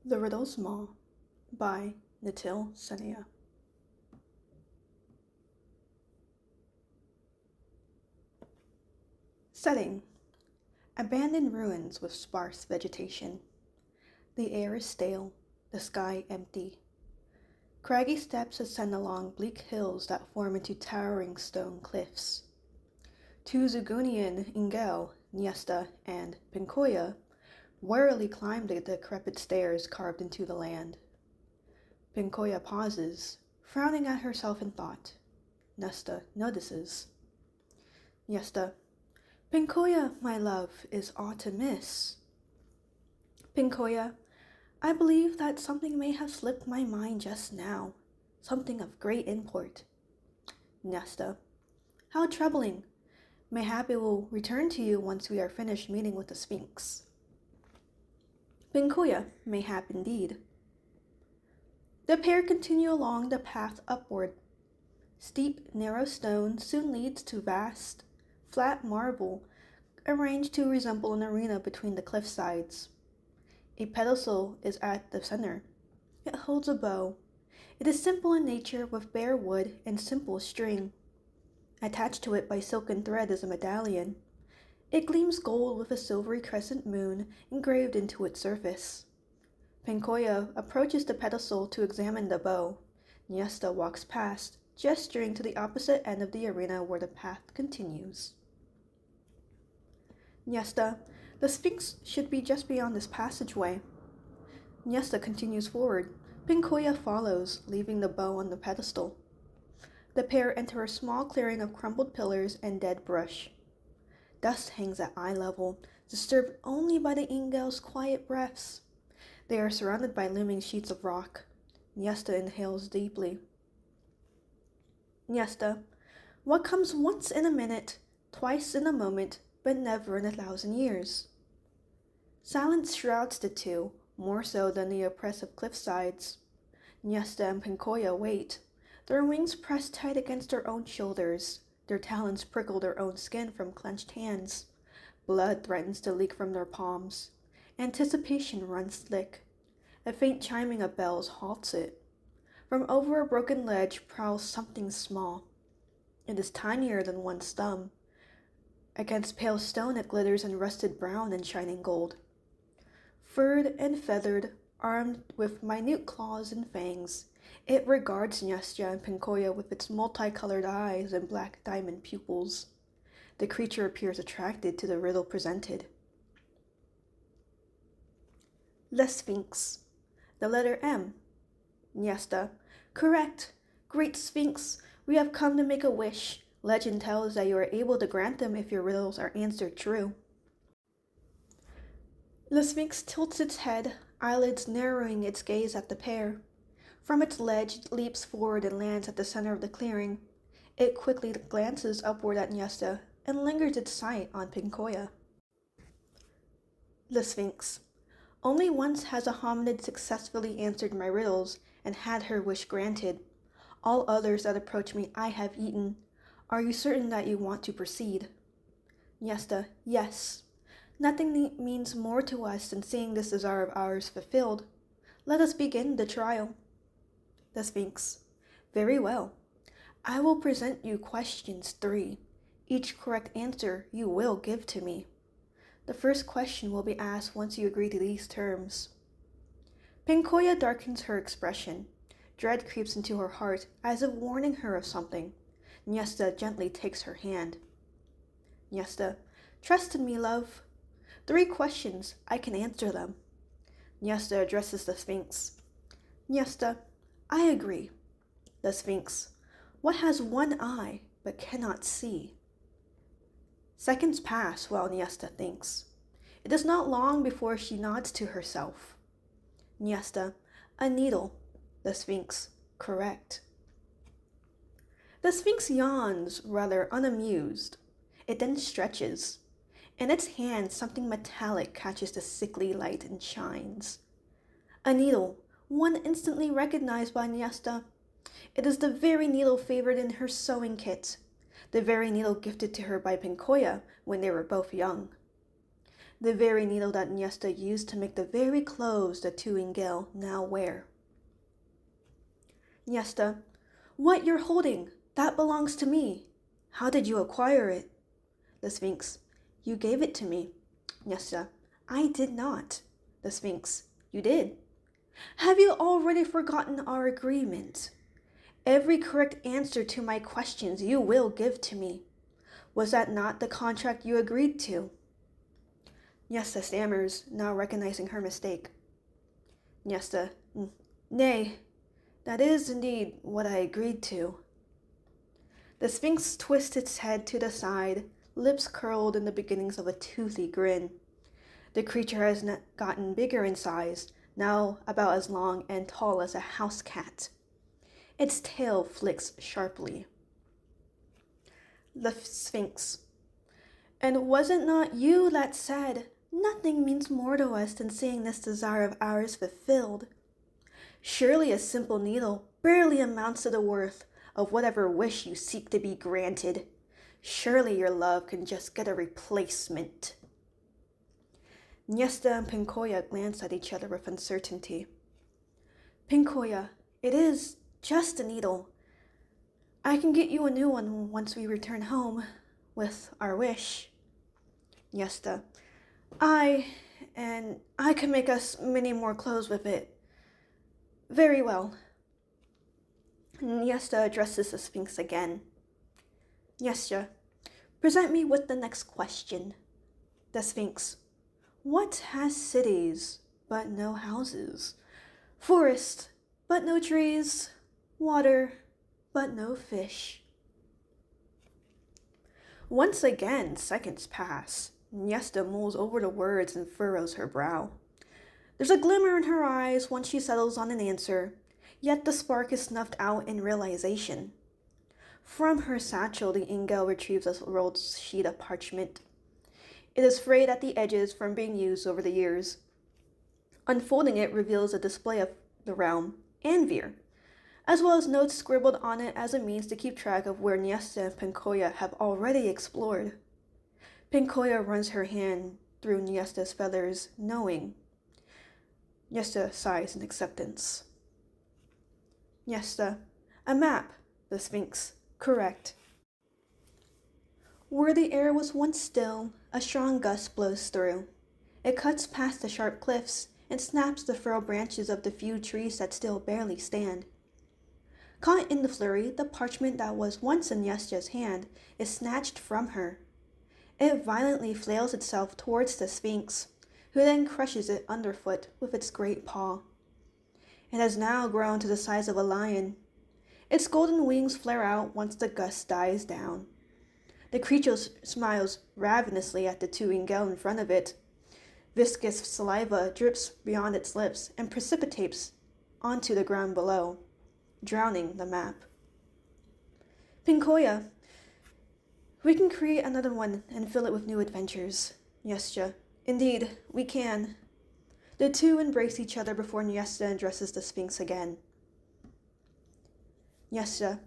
The Riddles Maw by Natil Sania. Setting: abandoned ruins with sparse vegetation. The air is stale, the sky empty. Craggy steps ascend along bleak hills that form into towering stone cliffs. Two Zugunian Ingel, Niesta, and Pinkoya warily climb the decrepit stairs carved into the land. Pinkoya pauses, frowning at herself in thought. Niesta notices. Niesta: Pinkoya, my love, is aught amiss. Pinkoya: I believe that something may have slipped my mind just now, something of great import. Niesta: how troubling. Mayhap it will return to you once we are finished meeting with the Sphinx. Pinkoya: mayhap indeed. The pair continue along the path upward. Steep, narrow stone soon leads to vast, flat marble arranged to resemble an arena between the cliff sides. A pedestal is at the center. It holds a bow. It is simple in nature with bare wood and simple string. Attached to it by silken thread is a medallion. It gleams gold with a silvery crescent moon engraved into its surface. Pinkoya approaches the pedestal to examine the bow. Niesta walks past, gesturing to the opposite end of the arena where the path continues. Niesta: the Sphinx should be just beyond this passageway. Niesta continues forward. Pinkoya follows, leaving the bow on the pedestal. The pair enter a small clearing of crumbled pillars and dead brush. Dust hangs at eye level, disturbed only by the Ingel's quiet breaths. They are surrounded by looming sheets of rock. Niesta inhales deeply. Niesta: what comes once in a minute, twice in a moment, but never in 1,000 years? Silence shrouds the two, more so than the oppressive cliff sides. Niesta and Pinkoya wait, their wings pressed tight against their own shoulders. Their talons prickle their own skin from clenched hands. Blood threatens to leak from their palms. Anticipation runs slick. A faint chiming of bells halts it. From over a broken ledge prowls something small. It is tinier than one's thumb. Against pale stone it glitters in rusted brown and shining gold. Furred and feathered, armed with minute claws and fangs, it regards Niesta and Pinkoya with its multicolored eyes and black diamond pupils. The creature appears attracted to the riddle presented. The Sphinx. The letter M. Niesta: correct. Great Sphinx, we have come to make a wish. Legend tells that you are able to grant them if your riddles are answered true. The Sphinx tilts its head, eyelids narrowing its gaze at the pair. From its ledge, it leaps forward and lands at the center of the clearing. It quickly glances upward at Niesta and lingers its sight on Pinkoya. The Sphinx: only once has a hominid successfully answered my riddles and had her wish granted. All others that approach me I have eaten. Are you certain that you want to proceed? Niesta: yes. Nothing means more to us than seeing this desire of ours fulfilled. Let us begin the trial. The Sphinx: very well. I will present you questions 3. Each correct answer you will give to me. The first question will be asked once you agree to these terms. Pinkoya darkens her expression. Dread creeps into her heart as if warning her of something. Niesta gently takes her hand. Niesta: trust in me, love. 3 questions, I can answer them. Niesta addresses the Sphinx. Niesta: I agree. The Sphinx: what has one eye but cannot see? Seconds pass while Niesta thinks. It is not long before she nods to herself. Niesta: a needle. The Sphinx: correct. The Sphinx yawns, rather unamused. It then stretches. In its hand, something metallic catches the sickly light and shines. A needle, one instantly recognized by Niesta. It is the very needle favored in her sewing kit, the very needle gifted to her by Pinkoya when they were both young. the very needle that Niesta used to make the very clothes the two Ingel now wear. Niesta, what you're holding, that belongs to me. How did you acquire it? The Sphinx, you gave it to me. Niesta, I did not. The Sphinx, you did. Have you already forgotten our agreement? Every correct answer to my questions you will give to me. Was that not the contract you agreed to? Niesta stammers, now recognizing her mistake. Niesta, nay, that is indeed what I agreed to. The Sphinx twists its head to the side, lips curled in the beginnings of a toothy grin. The creature has gotten bigger in size, now about as long and tall as a house cat. Its tail flicks sharply. The Sphinx, and was it not you that said, nothing means more to us than seeing this desire of ours fulfilled? Surely a simple needle barely amounts to the worth of whatever wish you seek to be granted. Surely your love can just get a replacement. Niesta and Pincoya glance at each other with uncertainty. Pincoya, it is just a needle. I can get you a new one once we return home, with our wish. Niesta, I can make us many more clothes with it. Very well. Niesta addresses the Sphinx again. Niesta, present me with the next question. The Sphinx, what has cities but no houses? Forest but no trees? Water but no fish? Once again, seconds pass. Niesta mulls over the words and furrows her brow. There's a glimmer in her eyes once she settles on an answer, yet the spark is snuffed out in realization. From her satchel, the Ingel retrieves a rolled sheet of parchment. It is frayed at the edges from being used over the years. Unfolding it reveals a display of the realm and Veer, as well as notes scribbled on it as a means to keep track of where Niesta and Pincoya have already explored. Pincoya runs her hand through Niesta's feathers, knowing. Niesta sighs in acceptance. Niesta, a map, the Sphinx, correct. Where the air was once still, a strong gust blows through. It cuts past the sharp cliffs and snaps the frail branches of the few trees that still barely stand. Caught in the flurry, the parchment that was once in Niesta's hand is snatched from her. It violently flails itself towards the Sphinx, who then crushes it underfoot with its great paw. It has now grown to the size of a lion. Its golden wings flare out once the gust dies down. The creature smiles ravenously at the two Ingel in front of it. Viscous saliva drips beyond its lips and precipitates onto the ground below, drowning the map. Pincoya, we can create another one and fill it with new adventures. Niesta, indeed, we can. The two embrace each other before Niesta addresses the Sphinx again. Niesta,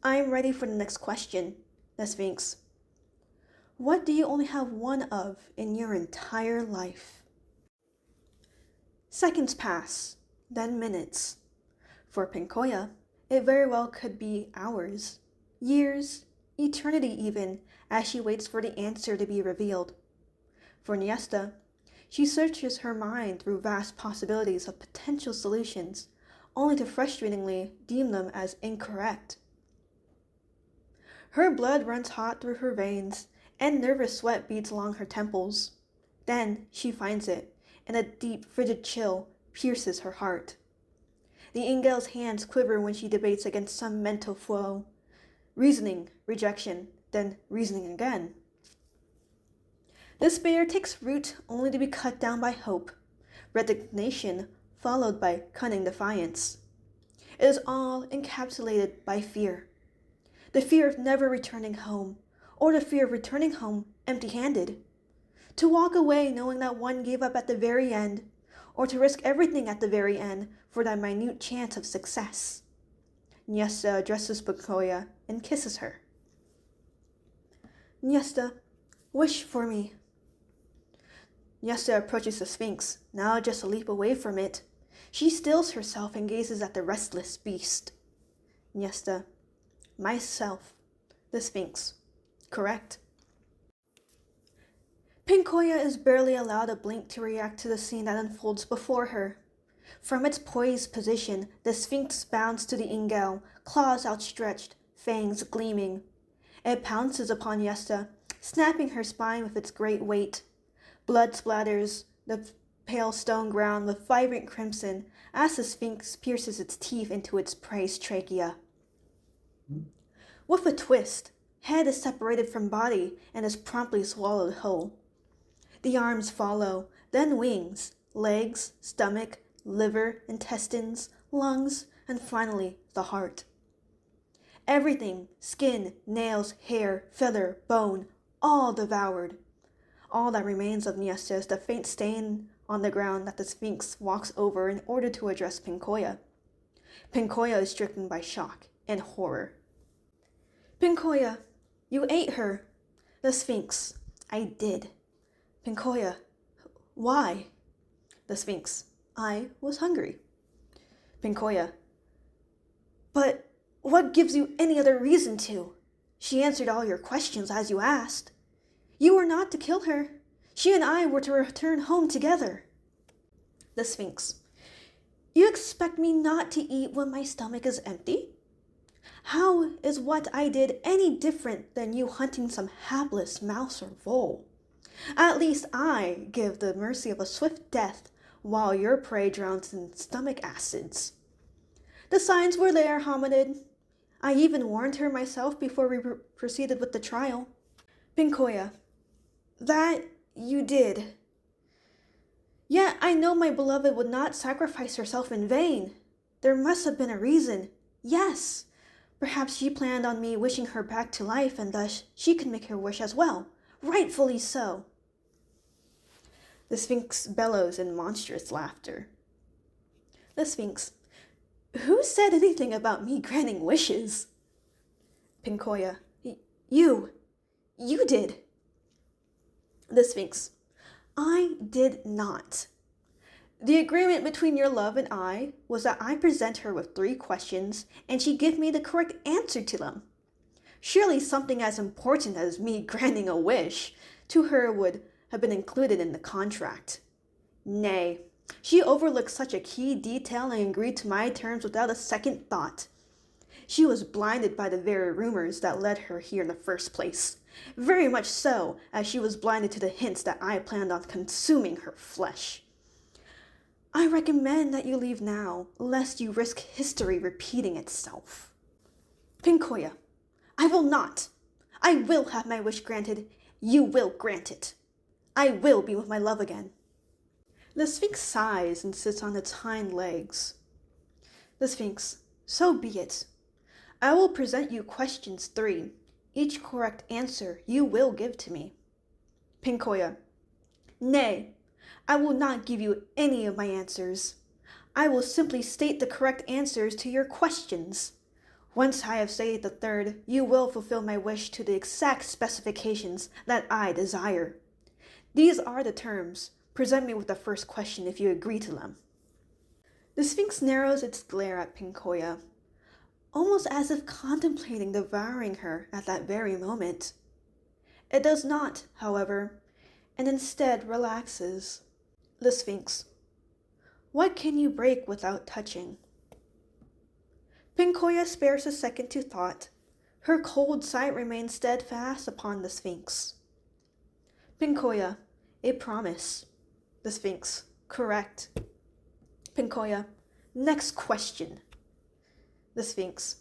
I am ready for the next question. The Sphinx, what do you only have one of in your entire life? Seconds pass, then minutes. For Pincoya, it very well could be hours, years, eternity even, as she waits for the answer to be revealed. For Niesta, she searches her mind through vast possibilities of potential solutions, only to frustratingly deem them as incorrect. Her blood runs hot through her veins, and nervous sweat beads along her temples. Then she finds it, and a deep, frigid chill pierces her heart. The Ingel's hands quiver when she debates against some mental foe. Reasoning, rejection, then reasoning again. Despair takes root only to be cut down by hope, resignation followed by cunning defiance. It is all encapsulated by fear. The fear of never returning home, or the fear of returning home empty-handed. To walk away knowing that one gave up at the very end, or to risk everything at the very end for that minute chance of success. Niesta addresses Pincoya and kisses her. Niesta, wish for me. Yesta approaches the Sphinx, now just a leap away from it. She stills herself and gazes at the restless beast. Yesta. Myself. The Sphinx. Correct. Pinkoya is barely allowed a blink to react to the scene that unfolds before her. From its poised position, the Sphinx bounds to the Ingel, claws outstretched, fangs gleaming. It pounces upon Yesta, snapping her spine with its great weight. Blood splatters the pale stone ground with vibrant crimson as the Sphinx pierces its teeth into its prey's trachea. With a twist, head is separated from body and is promptly swallowed whole. The arms follow, then wings, legs, stomach, liver, intestines, lungs, and finally the heart. Everything, skin, nails, hair, feather, bone, all devoured. All that remains of Yesta is the faint stain on the ground that the Sphinx walks over in order to address Pinkoya. Pinkoya is stricken by shock and horror. Pinkoya, you ate her. The Sphinx, I did. Pinkoya, why? The Sphinx, I was hungry. Pinkoya, but what gives you any other reason to? She answered all your questions as you asked. You were not to kill her. She and I were to return home together. The Sphinx, you expect me not to eat when my stomach is empty? How is what I did any different than you hunting some hapless mouse or vole? At least I give the mercy of a swift death while your prey drowns in stomach acids. The signs were there, hominid. I even warned her myself before we proceeded with the trial. Pinkoya, that you did. Yet I know my beloved would not sacrifice herself in vain. There must have been a reason. Yes, perhaps she planned on me wishing her back to life, and thus she could make her wish as well. Rightfully so. The Sphinx bellows in monstrous laughter. The Sphinx, who said anything about me granting wishes? Pinkoya, you did. The Sphinx, I did not. The agreement between your love and I was that I present her with 3 questions and she give me the correct answer to them. Surely something as important as me granting a wish to her would have been included in the contract. Nay, she overlooked such a key detail and agreed to my terms without a second thought. She was blinded by the very rumors that led her here in the first place, very much so as she was blinded to the hints that I planned on consuming her flesh. I recommend that you leave now, lest you risk history repeating itself. Pinkoya, I will not. I will have my wish granted. You will grant it. I will be with my love again. The Sphinx sighs and sits on its hind legs. The Sphinx, so be it. I will present you questions 3. Each correct answer you will give to me. Pinkoya, nay, I will not give you any of my answers. I will simply state the correct answers to your questions. Once I have stated the 3rd, you will fulfill my wish to the exact specifications that I desire. These are the terms. Present me with the first question if you agree to them. The Sphinx narrows its glare at Pinkoya, almost as if contemplating devouring her at that very moment. It does not, however, and instead relaxes. The Sphinx, what can you break without touching? Pinkoya spares a second to thought. Her cold sight remains steadfast upon the Sphinx. Pinkoya, a promise. The Sphinx, correct. Pinkoya, next question. The Sphinx,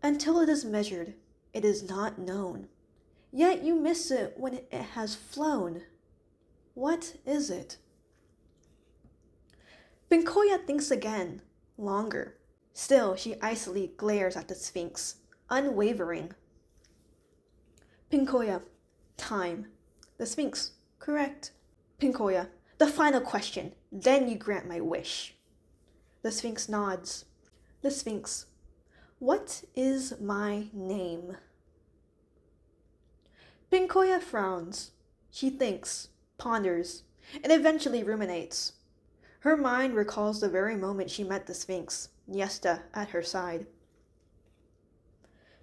until it is measured, it is not known. Yet you miss it when it has flown. What is it? Pinkoya thinks again, longer. Still, she icily glares at the Sphinx, unwavering. Pinkoya, time. The Sphinx, correct. Pinkoya, the final question, then you grant my wish. The Sphinx nods. The Sphinx, what is my name? Pinkoya frowns. She thinks, ponders. and eventually ruminates. Her mind recalls the very moment she met the Sphinx, Niesta at her side.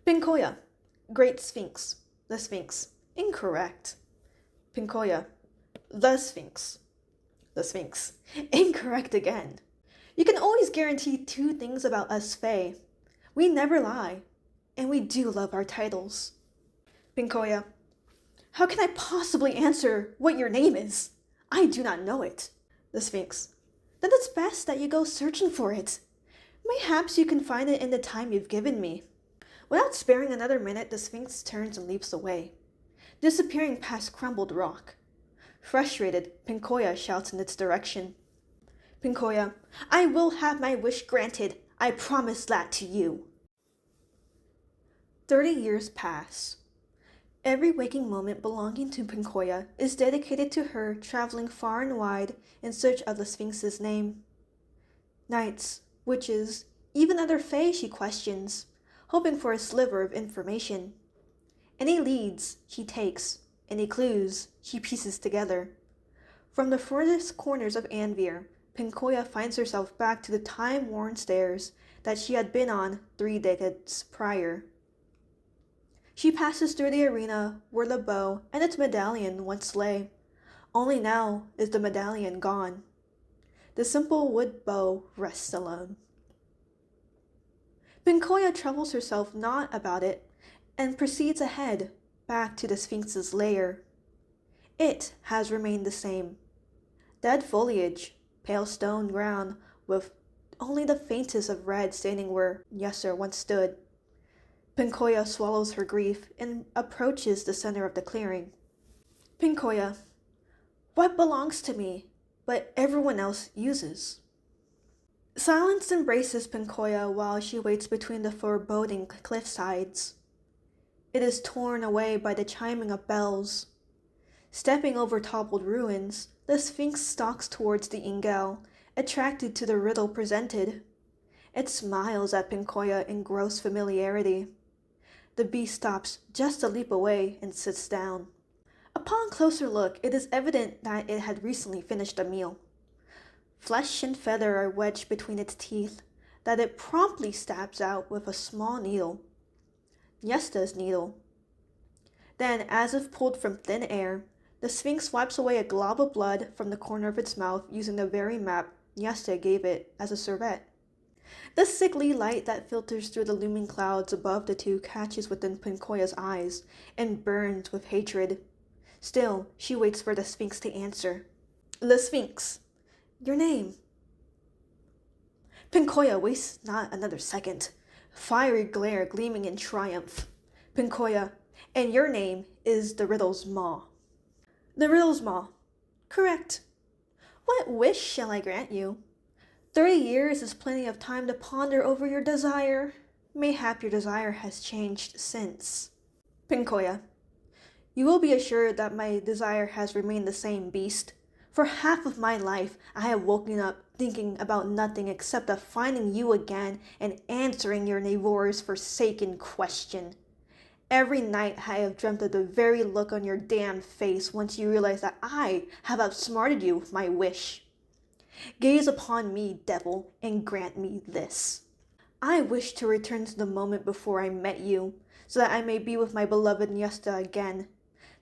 Pincoya, Great Sphinx. The Sphinx. Incorrect. Pincoya, the Sphinx. The Sphinx. Incorrect again. You can always guarantee two things about us Fae. We never lie, and we do love our titles. Pincoya, how can I possibly answer what your name is? I do not know it. The Sphinx, then it's best that you go searching for it. Mayhaps you can find it in the time you've given me. Without sparing another minute, the Sphinx turns and leaps away, disappearing past crumbled rock. Frustrated, Pincoya shouts in its direction. Pincoya, I will have my wish granted. I promise that to you. 30 years pass. Every waking moment belonging to Pincoya is dedicated to her traveling far and wide in search of the Sphinx's name. Knights, witches, even other fae she questions, hoping for a sliver of information. Any leads she takes, any clues she pieces together. From the furthest corners of Anvir, Pincoya finds herself back to the time-worn stairs that she had been on 3 decades prior. She passes through the arena where the bow and its medallion once lay. Only now is the medallion gone. The simple wood bow rests alone. Pincoya troubles herself not about it and proceeds ahead, back to the Sphinx's lair. It has remained the same. Dead foliage, pale stone ground with only the faintest of red staining where Yesser once stood. Pincoya swallows her grief and approaches the center of the clearing. Pincoya, what belongs to me, but everyone else uses? Silence embraces Pincoya while she waits between the foreboding cliff sides. It is torn away by the chiming of bells. Stepping over toppled ruins, the Sphinx stalks towards the Ingel, attracted to the riddle presented. It smiles at Pincoya in gross familiarity. The beast stops just a leap away and sits down. Upon closer look, it is evident that it had recently finished a meal. Flesh and feather are wedged between its teeth that it promptly stabs out with a small needle. Niesta's needle. Then, as if pulled from thin air, the Sphinx wipes away a glob of blood from the corner of its mouth using the very map Niesta gave it as a servette. The sickly light that filters through the looming clouds above the two catches within Pincoya's eyes and burns with hatred. Still, she waits for the Sphinx to answer. The Sphinx, your name. Pincoya wastes not another second, fiery glare gleaming in triumph. Pincoya, and your name is the Riddles Maw. The Riddles Maw. Correct. What wish shall I grant you? 30 years is plenty of time to ponder over your desire. Mayhap your desire has changed since. Pincoya, you will be assured that my desire has remained the same, beast. For half of my life, I have woken up thinking about nothing except of finding you again and answering your Navor's forsaken question. Every night I have dreamt of the very look on your damned face once you realize that I have outsmarted you with my wish. Gaze upon me, devil, and grant me this. I wish to return to the moment before I met you, so that I may be with my beloved Niesta again.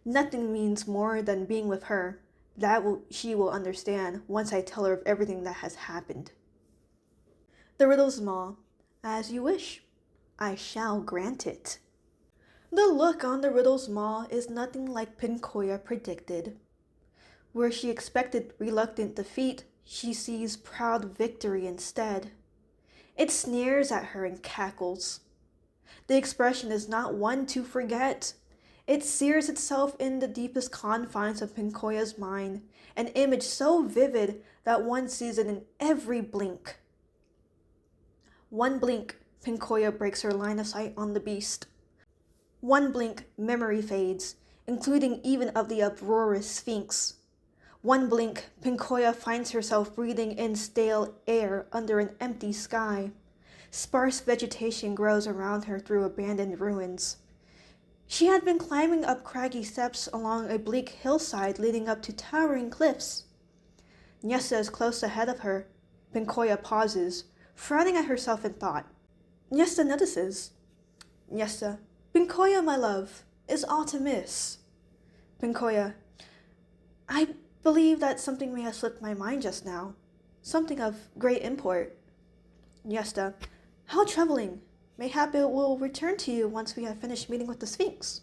Nothing means more than being with her. She will understand once I tell her of everything that has happened. The Riddles Maw, as you wish. I shall grant it. The look on the Riddles Maw is nothing like Pincoya predicted. Where she expected reluctant defeat, she sees proud victory instead. It sneers at her and cackles. The expression is not one to forget. It sears itself in the deepest confines of Pincoya's mind, an image so vivid that one sees it in every blink. One blink, Pincoya breaks her line of sight on the beast. One blink, memory fades, including even of the uproarious Sphinx. One blink, Pincoya finds herself breathing in stale air under an empty sky. Sparse vegetation grows around her through abandoned ruins. She had been climbing up craggy steps along a bleak hillside leading up to towering cliffs. Nyesta is close ahead of her. Pinkoya pauses, frowning at herself in thought. Nyesta notices. Nyesta, Pinkoya, my love, is all to miss. Pinkoya, I believe that something may have slipped my mind just now. Something of great import. Nyesta, how troubling. Mayhap it will return to you once we have finished meeting with the Sphinx.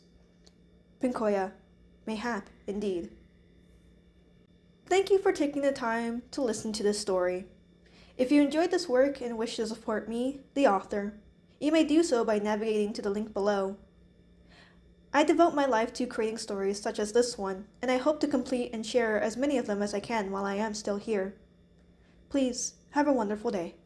Pinkoya, mayhap, indeed. Thank you for taking the time to listen to this story. If you enjoyed this work and wish to support me, the author, you may do so by navigating to the link below. I devote my life to creating stories such as this one, and I hope to complete and share as many of them as I can while I am still here. Please, have a wonderful day.